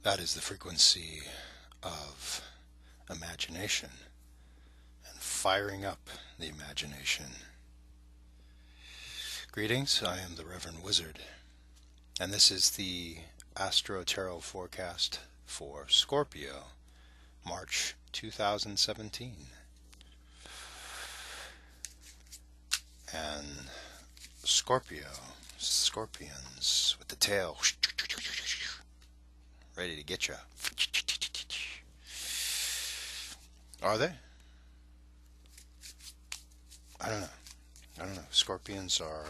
That is the frequency of imagination and firing up the imagination. Greetings, I am the Reverend Wizard, and this is the Astro-Tarot forecast for Scorpio, March 2017. And Scorpions with the tail ready to get you. Are they? I don't know. Scorpions are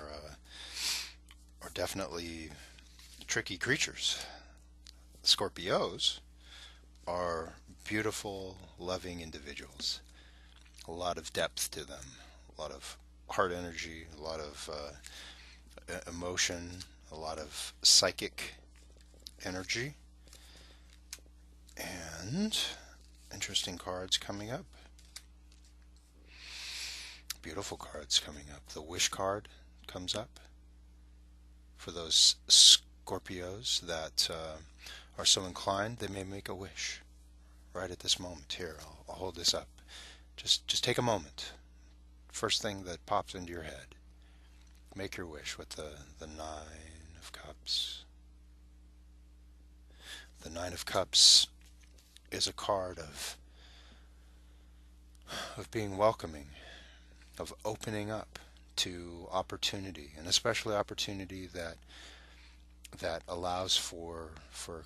definitely tricky creatures. Scorpios are beautiful, loving individuals. A lot of depth to them, a lot of heart energy, a lot of emotion, a lot of psychic energy, and interesting cards coming up. Beautiful cards coming up. The wish card comes up for those Scorpios that are so inclined they may make a wish right at this moment. Here, I'll hold this up. Just take a moment. First thing that pops into your head. Make your wish with the Nine of Cups. The Nine of Cups is a card of being welcoming, of opening up to opportunity, and especially opportunity that allows for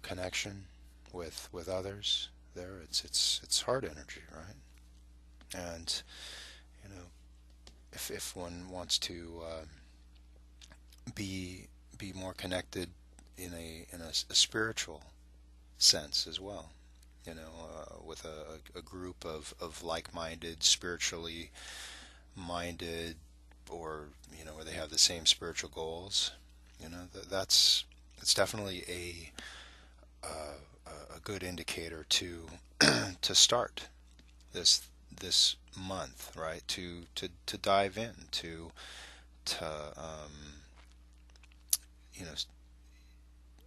connection with others. There, it's heart energy, right? And if one wants to be more connected in a spiritual sense as well, with a group of like-minded, spiritually minded, or where they have the same spiritual goals, that's definitely a good indicator to to start this month, right? To dive in, to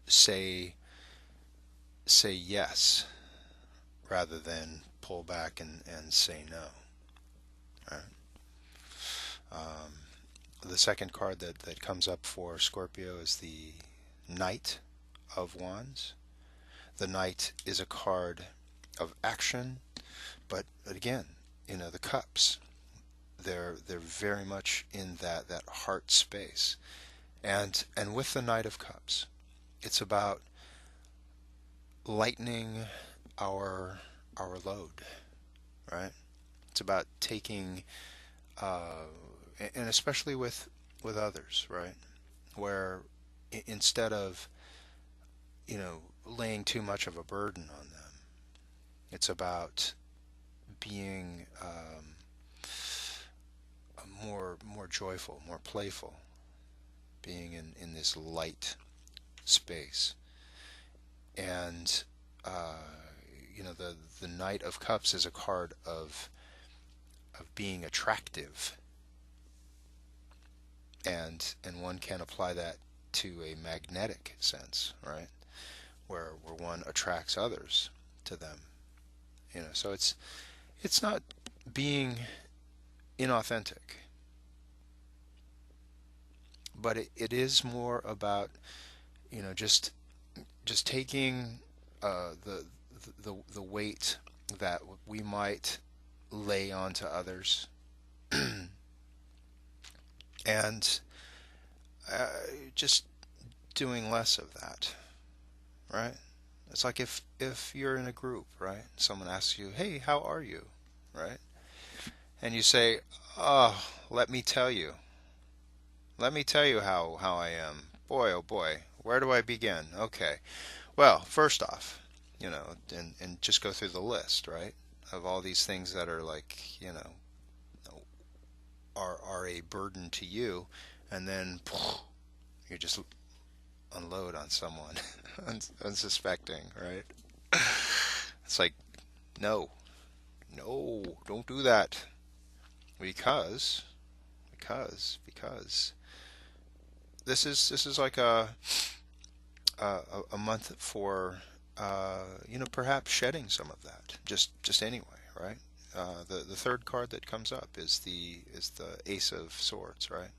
say yes rather than pull back and say no. Right? The second card that comes up for Scorpio is the Knight of Wands. The Knight is a card of action, but again, the cups, they're very much in that heart space. And with the Knight of Cups, it's about lightening our load, right? It's about taking, and especially with others, right? Where instead of laying too much of a burden on them, it's about being more joyful, more playful, being in this light space. And the Knight of Cups is a card of being attractive, and one can apply that to a magnetic sense, right? Where one attracts others to them. So it's not being inauthentic, but it is more about just taking the weight that we might lay onto others and just doing less of that, right? It's like if you're in a group, right? Someone asks you, "Hey, how are you?" Right? And you say, "Oh, let me tell you. Let me tell you how I am. Boy, oh boy, where do I begin?" Okay. Well, first off, and just go through the list, right? Of all these things that are like, are a burden to you, and then you just unload on someone unsuspecting, right? It's like, no, don't do that, because this is like a month for perhaps shedding some of that, just anyway, right? The third card that comes up is the Ace of Swords, right?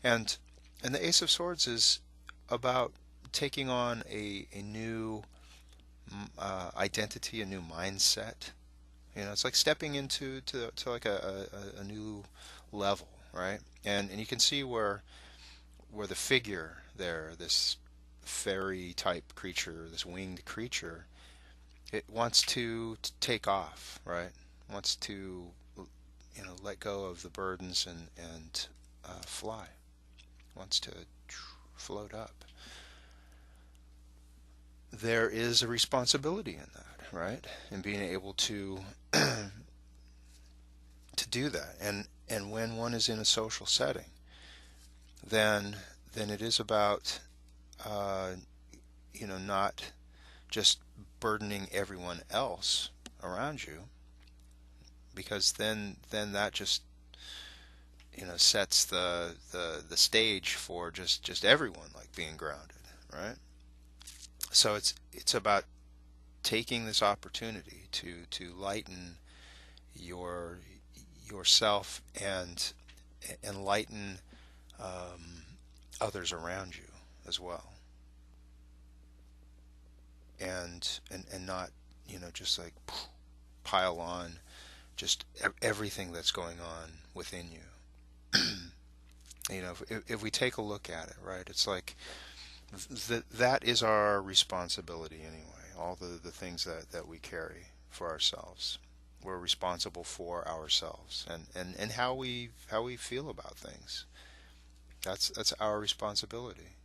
And and the Ace of Swords is about taking on a new identity, a new mindset. It's like stepping into to like a new level, right? And you can see where the figure there, this fairy type creature, this winged creature, it wants to take off, right? Wants to let go of the burdens and fly. Wants to float up. There is a responsibility in that, right? In being able to do that. And when one is in a social setting, then it is about uh, not just burdening everyone else around you, because then that just sets the stage for just everyone like being grounded, right? So it's about taking this opportunity to lighten your yourself and lighten um, others around you as well, and not just like pile on just everything that's going on within you. If we take a look at it, right, it's like that is our responsibility anyway. All the things that we carry for ourselves, we're responsible for ourselves, and how we feel about things. That's our responsibility.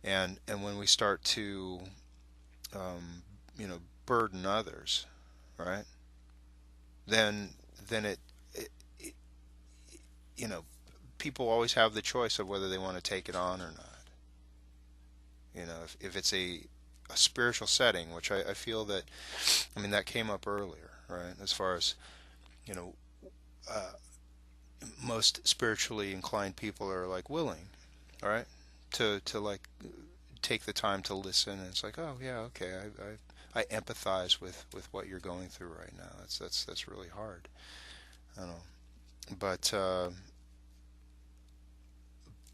And when we start to um, burden others, right? Then it you know people always have the choice of whether they want to take it on or not. If it's a spiritual setting, which I feel that, I mean, that came up earlier, right? As far as you know, uh, most spiritually inclined people are like willing, all right, to like take the time to listen, and it's like, oh yeah, okay, I empathize with what you're going through right now. That's really hard. I don't know,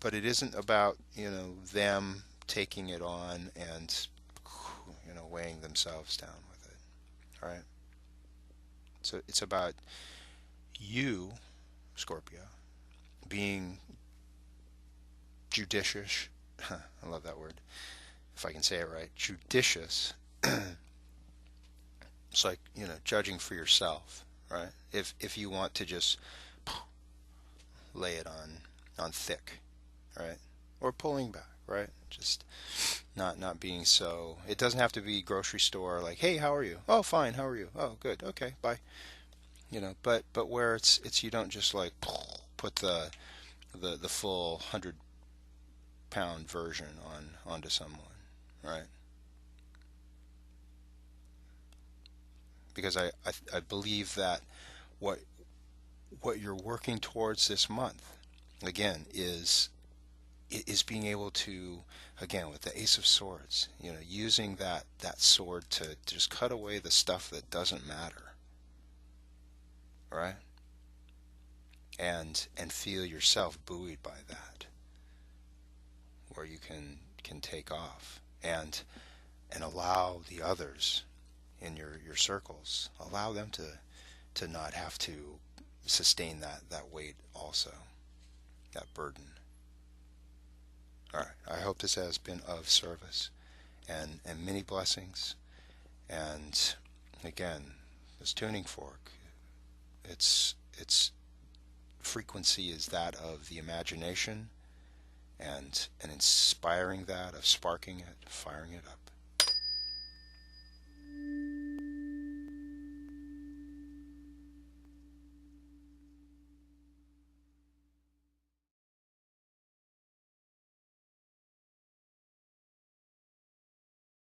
but it isn't about them taking it on and weighing themselves down with it, right? So it's about you, Scorpio, being judicious. I love that word. If I can say it right, judicious. It's like judging for yourself, right? If you want to just lay it on thick, right? Or pulling back, right? Just not being so. It doesn't have to be grocery store like, hey, how are you? Oh, fine. How are you? Oh, good. Okay, bye. But where it's you don't just like put the full 100-pound version onto someone, right? Because I believe that what what you're working towards this month again is being able to, again, with the Ace of Swords, using that sword to just cut away the stuff that doesn't matter, right? And feel yourself buoyed by that, where you can take off and allow the others in your circles, allow them to not have to sustain that weight also, that burden. All right. I hope this has been of service and many blessings. And again, this tuning fork, its frequency is that of the imagination, and inspiring that of sparking it, firing it up.